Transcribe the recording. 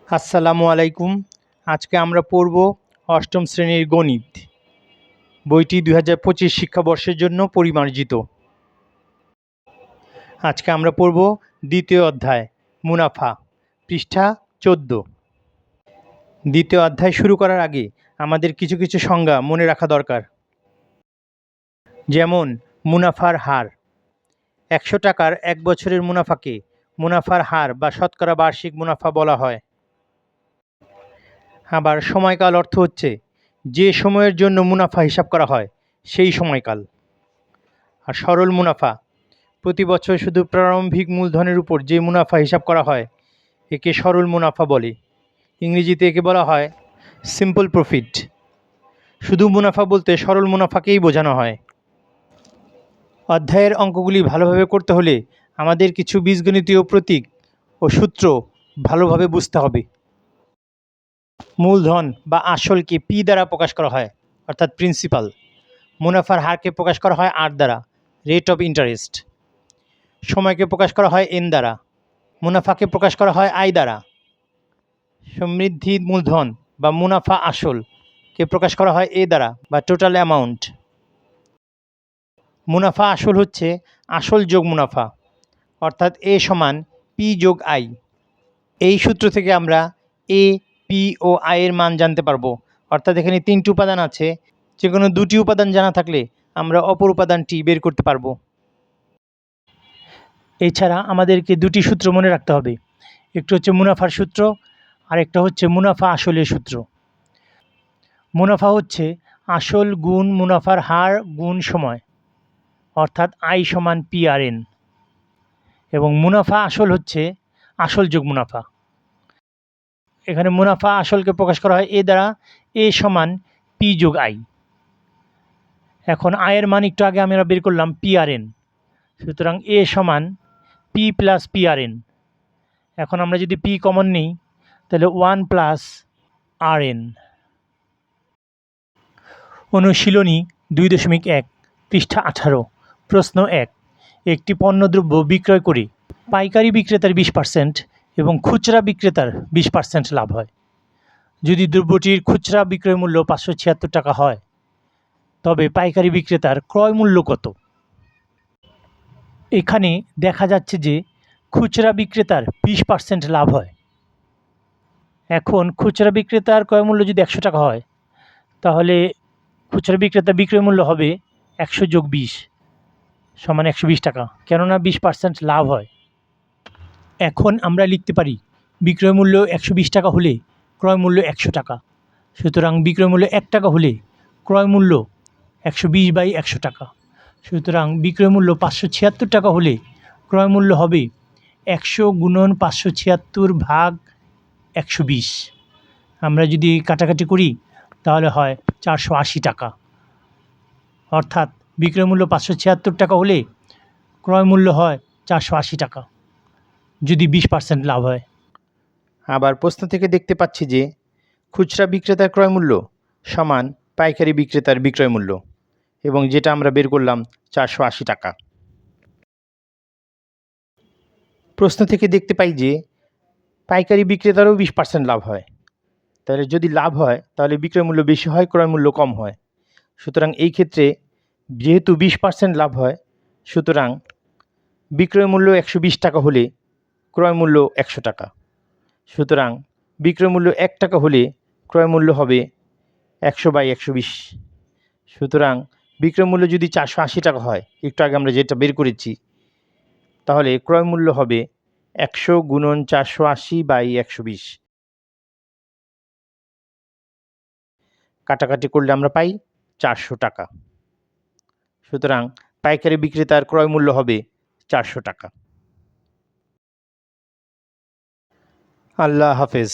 আসসালামু আলাইকুম। আজকে আমরা পড়ব অষ্টম শ্রেণীর গণিত। বইটি ২০২৫ শিক্ষাবর্ষের জন্য পরিমার্জিত। আজকে আমরা পড়ব দ্বিতীয় অধ্যায় মুনাফা, পৃষ্ঠা ১৪। দ্বিতীয় অধ্যায় শুরু করার আগে আমাদের কিছু কিছু সংজ্ঞা মনে রাখা দরকার। যেমন মুনাফার হার। ১০০ টাকার ১ বছরের মুনাফাকে মুনাফার হার বা শতকরা বার্ষিক মুনাফা বলা হয়। আবার সময়কাল অর্থ হচ্ছে যে সময়ের জন্য মুনাফা হিসাব করা হয় সেই সময়কাল। আর সরল মুনাফা, প্রতি বছর শুধু প্রারম্ভিক মূলধনের উপর যে মুনাফা হিসাব করা হয় একে সরল মুনাফা বলে। ইংরেজিতে একে বলা হয় সিম্পল প্রফিট। শুধু মুনাফা বলতে সরল মুনাফাকেই বোঝানো হয়। অধ্যায়ের অঙ্কগুলি ভালোভাবে করতে হলে আমাদের কিছু বীজগণিতীয় প্রতীক ও সূত্র ভালোভাবে বুঝতে হবে। মূলধন বা আসলকে পি দ্বারা প্রকাশ করা হয়, অর্থাৎ প্রিন্সিপাল। মুনাফার হারকে প্রকাশ করা হয় আর দ্বারা, রেট অফ ইন্টারেস্ট। সময়কে প্রকাশ করা হয় এন দ্বারা। মুনাফাকে প্রকাশ করা হয় আই দ্বারা। সমৃদ্ধি মূলধন বা মুনাফা আসলকে প্রকাশ করা হয় এ দ্বারা বা টোটাল অ্যামাউন্ট। মুনাফা আসল হচ্ছে আসল যোগ মুনাফা, অর্থাৎ এ সমান পি যোগ আই। এই সূত্র থেকে আমরা এ, পি ও আই এর মান জানতে পারবো। অর্থাৎ এখানে 3টি উপাদান আছে, যে কোনো 2টি উপাদান জানা থাকলে আমরা অপর উপাদানটি বের করতে পারবো। এছাড়া আমাদেরকে 2টি সূত্র মনে রাখতে হবে। একটি হচ্ছে মুনাফার সূত্র, আর একটা হচ্ছে মুনাফা আসলের সূত্র। মুনাফা হচ্ছে আসল গুণ মুনাফার হার গুণ সময়, অর্থাৎ আই সমান পি আর এন। এবং মুনাফা আসল হচ্ছে আসল যোগ মুনাফা। এখানে মুনাফা আসলকে প্রকাশ করা হয় এ দ্বারা, এ সমান পি যোগ আই। এখন আয়ের মান একটু আগে আমরা বের করলাম পি আর এন, সুতরাং এ সমান P plus P R N. এখন আমরা যদি পি কমন নিই তাহলে 1 প্লাস আর এন। অনুশীলনী 2.1 পৃষ্ঠা 18। প্রশ্ন 1, একটি পণ্যদ্রব্য বিক্রয় করে পাইকারি বিক্রেতার 20% এবং খুচরা বিক্রেতার 20% লাভ হয়। যদি দ্রব্যটির খুচরা বিক্রয় মূল্য 576 টাকা হয় তবে পাইকারি বিক্রেতার ক্রয় মূল্য কত? এখানে দেখা যাচ্ছে যে খুচরা বিক্রেতার 20% লাভ হয়। এখন খুচরা বিক্রেতার ক্রয় মূল্য যদি 100 টাকা হয় তাহলে খুচরা বিক্রেতা বিক্রয় মূল্য হবে 100 যোগ 20 সমান 120 টাকা, কেননা 20% লাভ হয়। এখন আমরা লিখতে পারি বিক্রয় মূল্য 120 টাকা হলে ক্রয় মূল্য 100 টাকা। সুতরাং বিক্রয় মূল্য 1 টাকা হলে ক্রয় মূল্য 120/100 টাকা। সুতরাং বিক্রয় মূল্য 576 টাকা হলে ক্রয় মূল্য হবে 100 গুণন 576 ভাগ 120। আমরা যদি কাটাকাটি করি তাহলে হয় 480 টাকা। অর্থাৎ বিক্রয় মূল্য 576 টাকা হলে ক্রয় মূল্য হয় 480 টাকা যদি 20% লাভ হয়। আবার প্রশ্ন থেকে দেখতে পাচ্ছি যে খুচরা বিক্রেতার ক্রয় মূল্য সমান পাইকারি বিক্রেতার বিক্রয় মূল্য, এবং যেটা আমরা বের করলাম 480 টাকা। প্রশ্ন থেকে দেখতে পাই যে পাইকারি বিক্রেতারও 20% লাভ হয়। তাহলে যদি লাভ হয় তাহলে বিক্রয় মূল্য বেশি হয়, ক্রয় মূল্য কম হয়। সুতরাং এই ক্ষেত্রে যেহেতু 20% লাভ হয়, সুতরাং বিক্রয় মূল্য 120 টাকা হলে ক্রয় মূল্য 100 টাকা। সুতরাং বিক্রয় মূল্য 1 টাকা হলে ক্রয় মূল্য হবে 100/120। সুতরাং বিক্রয় মূল্য যদি 480 টাকা হয়, একটু আগে আমরা যেটা বের করেছি, তাহলে ক্রয় মূল্য হবে 100 গুণন 480/120। কাটাকাটি করলে আমরা পাই 400 টাকা। সুতরাং পাইকারি বিক্রেতার ক্রয় মূল্য হবে 400 টাকা। আল্লাহ হাফেজ।